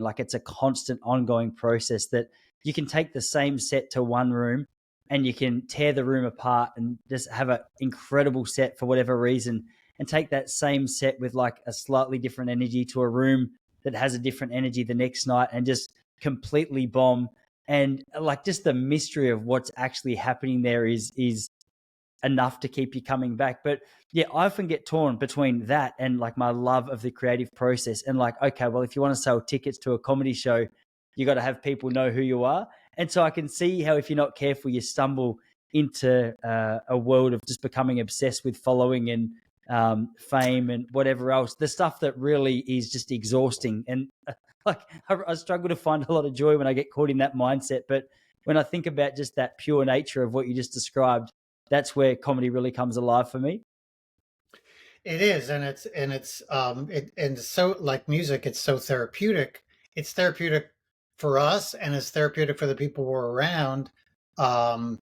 Like, it's a constant ongoing process that you can take the same set to one room and you can tear the room apart and just have an incredible set for whatever reason, and take that same set with like a slightly different energy to a room that has a different energy the next night and just completely bomb. And like, just the mystery of what's actually happening there is enough to keep you coming back. But yeah, I often get torn between that and like my love of the creative process, and like, okay, well, if you want to sell tickets to a comedy show, you got to have people know who you are. And so I can see how, if you're not careful, you stumble into a world of just becoming obsessed with following and fame and whatever else, the stuff that really is just exhausting. And like, I struggle to find a lot of joy when I get caught in that mindset. But when I think about just that pure nature of what you just described, that's where comedy really comes alive for me. It is, and so like music, it's so therapeutic. It's therapeutic for us, and it's therapeutic for the people we're around. Um,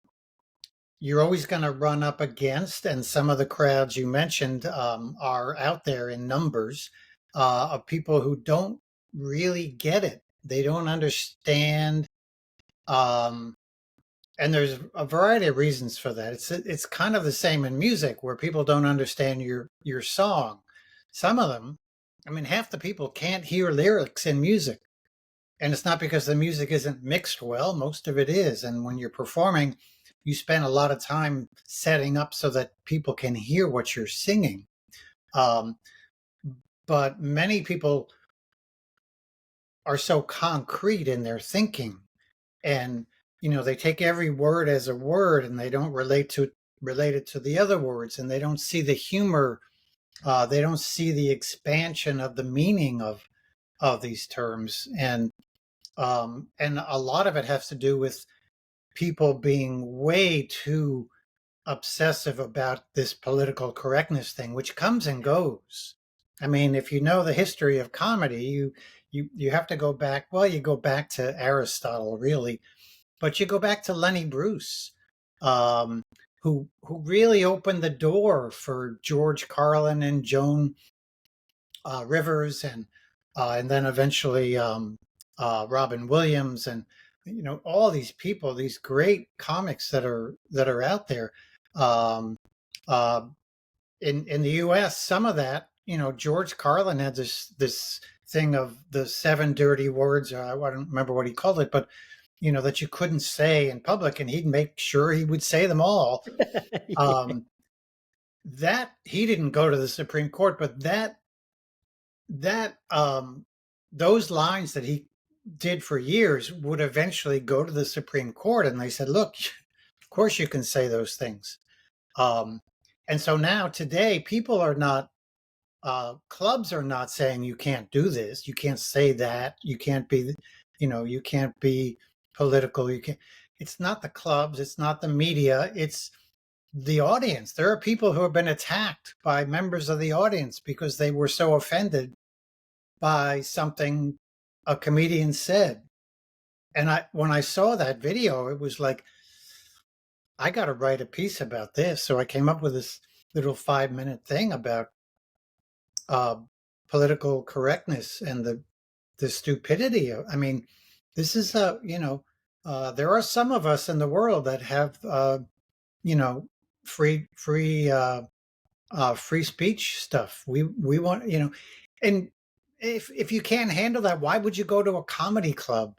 you're always going to run up against, and some of the crowds you mentioned are out there in numbers of people who don't really get it. They don't understand. Um, and there's a variety of reasons for that. It's kind of the same in music, where people don't understand your song. Some of them, I mean, half the people can't hear lyrics in music, and it's not because the music isn't mixed well. Most of it is, and when you're performing, you spend a lot of time setting up so that people can hear what you're singing. Um, but many people are so concrete in their thinking, and they take every word as a word, and they don't relate it to the other words, and they don't see the humor. They don't see the expansion of the meaning of these terms, and a lot of it has to do with people being way too obsessive about this political correctness thing, which comes and goes. I mean, if you know the history of comedy, you have to go back. Well, you go back to Aristotle, really, but you go back to Lenny Bruce, um, who really opened the door for George Carlin and Joan Rivers, and then eventually Robin Williams, and all these people, these great comics that are out there. Um, uh, in the U.S., some of that, George Carlin had this thing of the 7 dirty words. I don't remember what he called it, but that you couldn't say in public, and he'd make sure he would say them all. Yeah. That he didn't go to the Supreme Court, but that those lines that he did for years would eventually go to the Supreme Court, and they said, "Look, of course you can say those things." Um, and so now today, people are not. Clubs are not saying you can't do this, you can't say that, you can't be, you can't be political. You can't. It's not the clubs, it's not the media, it's the audience. There are people who have been attacked by members of the audience because they were so offended by something a comedian said. And when I saw that video, it was like, I got to write a piece about this. So I came up with this little 5-minute thing about uh, political correctness and the stupidity of. I mean, this is there are some of us in the world that have you know free speech stuff. We want and if you can't handle that, why would you go to a comedy club?